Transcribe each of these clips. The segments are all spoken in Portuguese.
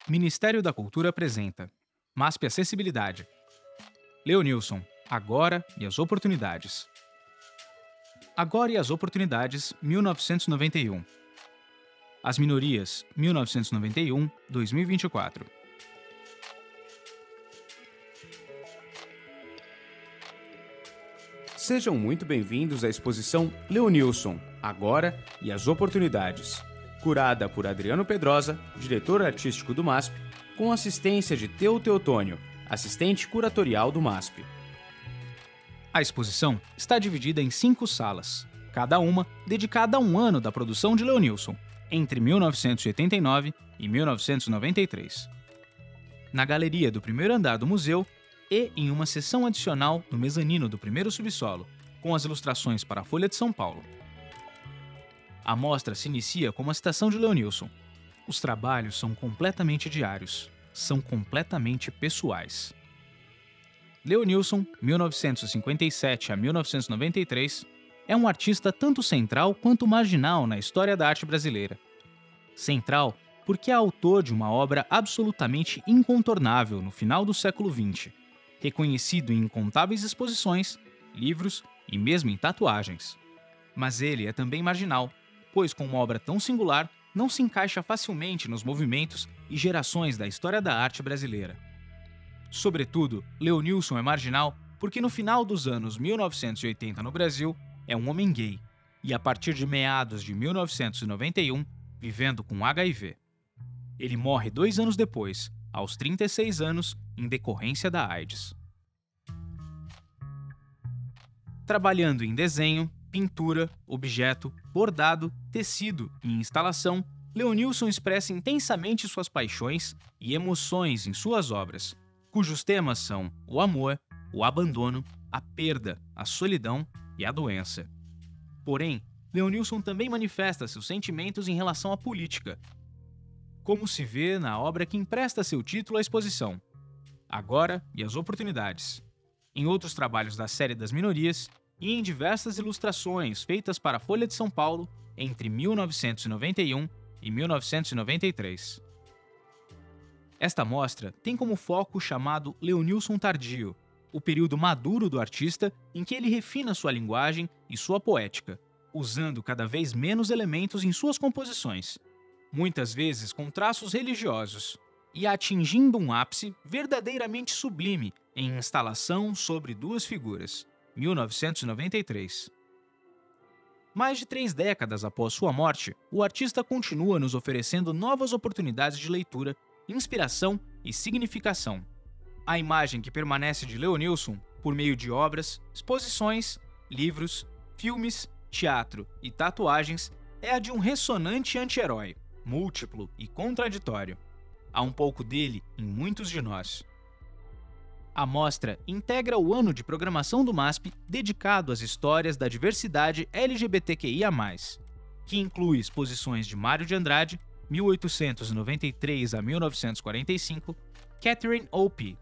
Ministério da Cultura apresenta MASP Acessibilidade. Leonilson, Agora e as Oportunidades. Agora e as Oportunidades, 1991. As Minorias, 1991-2024. Sejam muito bem-vindos à exposição Leonilson, Agora e as Oportunidades, curada por Adriano Pedrosa, diretor artístico do MASP, com assistência de Teu Teotônio, assistente curatorial do MASP. A exposição está dividida em 5 salas, cada uma dedicada a um ano da produção de Leonilson, entre 1989 e 1993. Na galeria do primeiro andar do museu e em uma seção adicional no mezanino do primeiro subsolo, com as ilustrações para a Folha de São Paulo. A mostra se inicia com uma citação de Leonilson. Os trabalhos são completamente diários, são completamente pessoais. Leonilson, 1957 a 1993, é um artista tanto central quanto marginal na história da arte brasileira. Central porque é autor de uma obra absolutamente incontornável no final do século XX, reconhecido em incontáveis exposições, livros e mesmo em tatuagens. Mas ele é também marginal, pois com uma obra tão singular, não se encaixa facilmente nos movimentos e gerações da história da arte brasileira. Sobretudo, Leonilson é marginal porque no final dos anos 1980 no Brasil, é um homem gay, e a partir de meados de 1991, vivendo com HIV. Ele morre 2 anos depois, aos 36 anos, em decorrência da AIDS. Trabalhando em desenho, pintura, objeto, bordado, tecido e instalação, Leonilson expressa intensamente suas paixões e emoções em suas obras, cujos temas são o amor, o abandono, a perda, a solidão e a doença. Porém, Leonilson também manifesta seus sentimentos em relação à política, como se vê na obra que empresta seu título à exposição, Agora e as Oportunidades, em outros trabalhos da série das Minorias e em diversas ilustrações feitas para a Folha de São Paulo entre 1991 e 1993. Esta mostra tem como foco o chamado Leonilson tardio, o período maduro do artista em que ele refina sua linguagem e sua poética, usando cada vez menos elementos em suas composições, muitas vezes com traços religiosos, e atingindo um ápice verdadeiramente sublime em Instalação sobre Duas Figuras, 1993. Mais de 3 décadas após sua morte, o artista continua nos oferecendo novas oportunidades de leitura, inspiração e significação. A imagem que permanece de Leonilson, por meio de obras, exposições, livros, filmes, teatro e tatuagens, é a de um ressonante anti-herói, múltiplo e contraditório. Há um pouco dele em muitos de nós. A mostra integra o ano de programação do MASP dedicado às histórias da diversidade LGBTQIA+, que inclui exposições de Mário de Andrade, 1893 a 1945, Catherine Opie,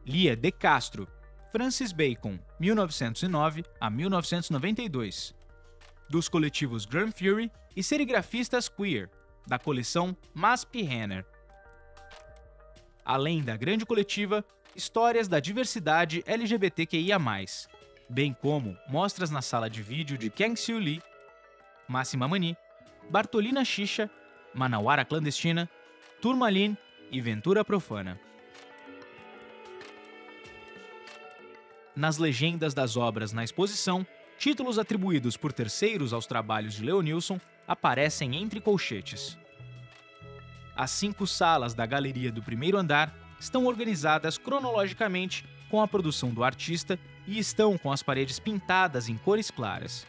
Lia de Castro, Francis Bacon, 1909 a 1992, dos coletivos Grand Fury e serigrafistas queer, da coleção MASP Renner. Além da grande coletiva Histórias da Diversidade LGBTQIA+, bem como mostras na sala de vídeo de Kang-Soo Lee, Máxima Mani, Bartolina Xixa, Manauara Clandestina, Turmalin e Ventura Profana. Nas legendas das obras na exposição, títulos atribuídos por terceiros aos trabalhos de Leonilson aparecem entre colchetes. As 5 salas da galeria do primeiro andar estão organizadas cronologicamente com a produção do artista e estão com as paredes pintadas em cores claras: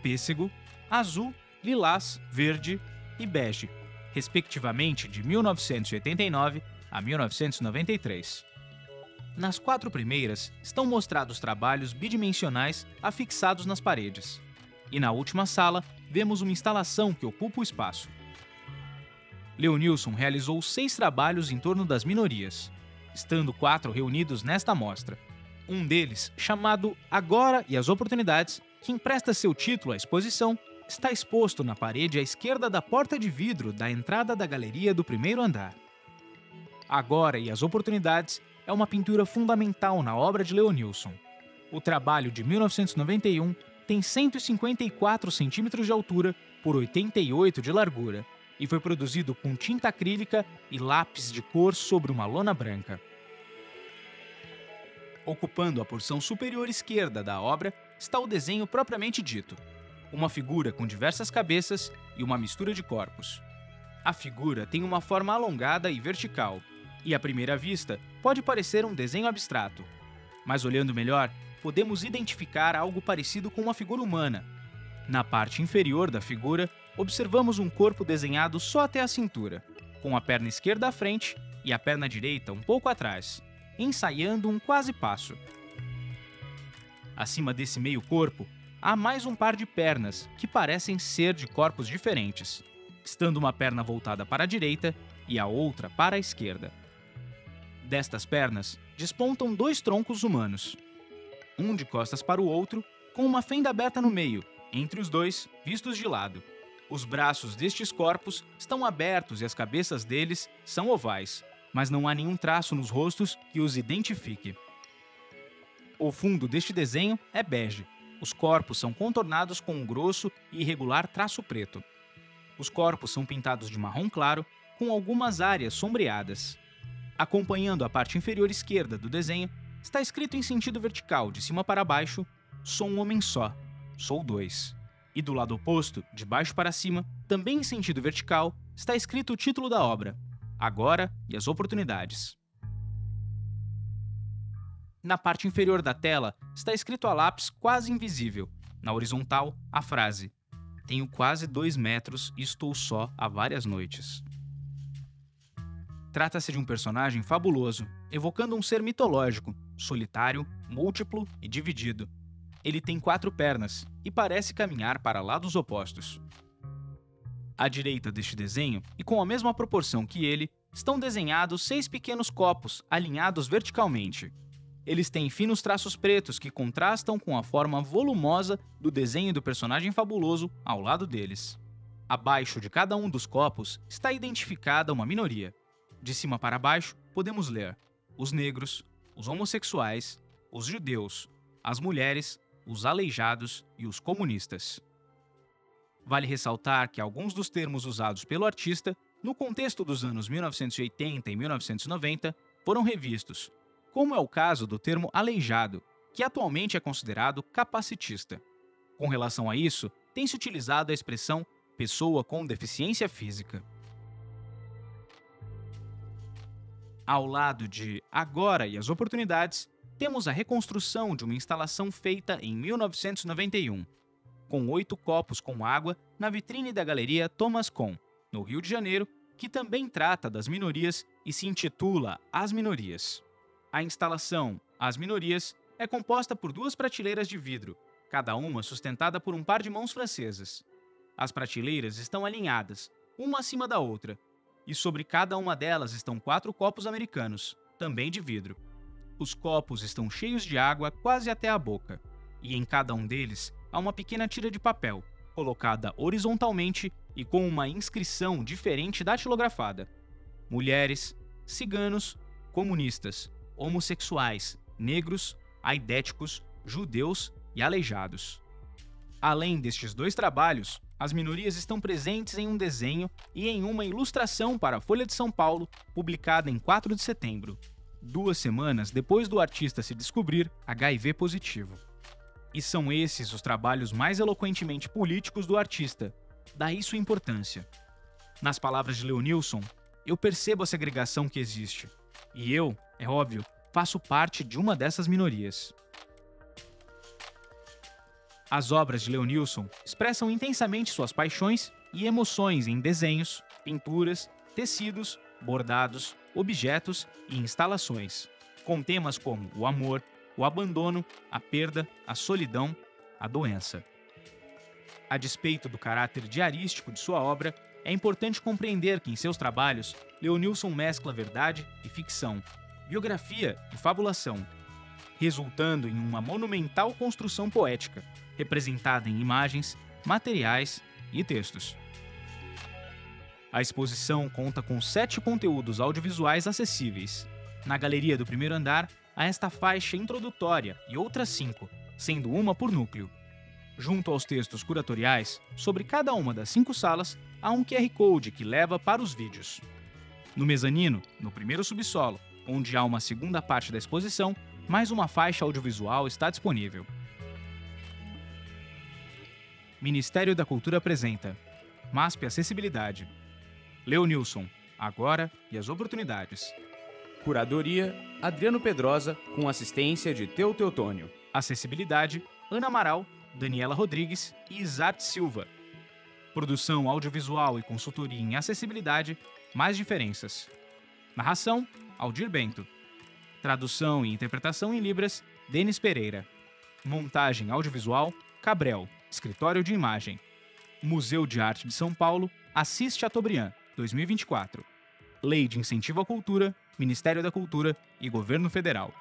pêssego, azul, lilás, verde e bege, respectivamente de 1989 a 1993. Nas 4 primeiras estão mostrados trabalhos bidimensionais afixados nas paredes, e na última sala vemos uma instalação que ocupa o espaço. Leonilson realizou 6 trabalhos em torno das minorias, estando 4 reunidos nesta mostra. Um deles, chamado Agora e as Oportunidades, que empresta seu título à exposição, está exposto na parede à esquerda da porta de vidro da entrada da galeria do primeiro andar. Agora e as Oportunidades é uma pintura fundamental na obra de Leonilson. O trabalho de 1991 tem 154 centímetros de altura por 88 de largura e foi produzido com tinta acrílica e lápis de cor sobre uma lona branca. Ocupando a porção superior esquerda da obra está o desenho propriamente dito, uma figura com diversas cabeças e uma mistura de corpos. A figura tem uma forma alongada e vertical, e à primeira vista pode parecer um desenho abstrato, mas olhando melhor, podemos identificar algo parecido com uma figura humana. Na parte inferior da figura, observamos um corpo desenhado só até a cintura, com a perna esquerda à frente e a perna direita um pouco atrás, ensaiando um quase passo. Acima desse meio corpo, há mais um par de pernas que parecem ser de corpos diferentes, estando uma perna voltada para a direita e a outra para a esquerda. Destas pernas, despontam dois troncos humanos, um de costas para o outro, com uma fenda aberta no meio, entre os dois, vistos de lado. Os braços destes corpos estão abertos e as cabeças deles são ovais, mas não há nenhum traço nos rostos que os identifique. O fundo deste desenho é bege. Os corpos são contornados com um grosso e irregular traço preto. Os corpos são pintados de marrom claro, com algumas áreas sombreadas. Acompanhando a parte inferior esquerda do desenho, está escrito em sentido vertical, de cima para baixo, "Sou um homem só, sou dois". E do lado oposto, de baixo para cima, também em sentido vertical, está escrito o título da obra, Agora e as Oportunidades. Na parte inferior da tela, está escrito a lápis quase invisível, na horizontal, a frase, "Tenho quase 2 metros e estou só há várias noites". Trata-se de um personagem fabuloso, evocando um ser mitológico, solitário, múltiplo e dividido. Ele tem 4 pernas e parece caminhar para lados opostos. À direita deste desenho, e com a mesma proporção que ele, estão desenhados 6 pequenos copos alinhados verticalmente. Eles têm finos traços pretos que contrastam com a forma volumosa do desenho do personagem fabuloso ao lado deles. Abaixo de cada um dos copos está identificada uma minoria. De cima para baixo, podemos ler os negros, os homossexuais, os judeus, as mulheres, os aleijados e os comunistas. Vale ressaltar que alguns dos termos usados pelo artista, no contexto dos anos 1980 e 1990, foram revistos, como é o caso do termo aleijado, que atualmente é considerado capacitista. Com relação a isso, tem-se utilizado a expressão pessoa com deficiência física. Ao lado de Agora e as Oportunidades, temos a reconstrução de uma instalação feita em 1991, com 8 copos com água na vitrine da Galeria Thomas Kohn, no Rio de Janeiro, que também trata das minorias e se intitula As Minorias. A instalação As Minorias é composta por 2 prateleiras de vidro, cada uma sustentada por um par de mãos francesas. As prateleiras estão alinhadas, uma acima da outra, e sobre cada uma delas estão 4 copos americanos, também de vidro. Os copos estão cheios de água quase até a boca, e em cada um deles há uma pequena tira de papel, colocada horizontalmente e com uma inscrição diferente datilografada. Mulheres, ciganos, comunistas, homossexuais, negros, aidéticos, judeus e aleijados. Além destes 2 trabalhos, as minorias estão presentes em um desenho e em uma ilustração para a Folha de São Paulo, publicada em 4 de setembro, 2 semanas depois do artista se descobrir HIV positivo. E são esses os trabalhos mais eloquentemente políticos do artista, daí sua importância. Nas palavras de Leonilson, eu percebo a segregação que existe, e eu, é óbvio, faço parte de uma dessas minorias. As obras de Leonilson expressam intensamente suas paixões e emoções em desenhos, pinturas, tecidos, bordados, objetos e instalações, com temas como o amor, o abandono, a perda, a solidão, a doença. A despeito do caráter diarístico de sua obra, é importante compreender que em seus trabalhos, Leonilson mescla verdade e ficção, biografia e fabulação, resultando em uma monumental construção poética, representada em imagens, materiais e textos. A exposição conta com 7 conteúdos audiovisuais acessíveis. Na galeria do primeiro andar, há esta faixa introdutória e outras 5, sendo uma por núcleo. Junto aos textos curatoriais, sobre cada uma das 5 salas, há um QR Code que leva para os vídeos. No mezanino, no primeiro subsolo, onde há uma segunda parte da exposição, mais uma faixa audiovisual está disponível. Ministério da Cultura apresenta MASP Acessibilidade. Leonilson, agora e as oportunidades. Curadoria, Adriano Pedrosa, com assistência de Teutônio. Acessibilidade, Ana Amaral, Daniela Rodrigues e Isarte Silva. Produção audiovisual e consultoria em acessibilidade, Mais Diferenças. Narração, Aldir Bento. Tradução e interpretação em Libras, Denis Pereira. Montagem audiovisual, Cabrel, Escritório de Imagem. Museu de Arte de São Paulo, Assis Chateaubriand, 2024. Lei de Incentivo à Cultura, Ministério da Cultura e Governo Federal.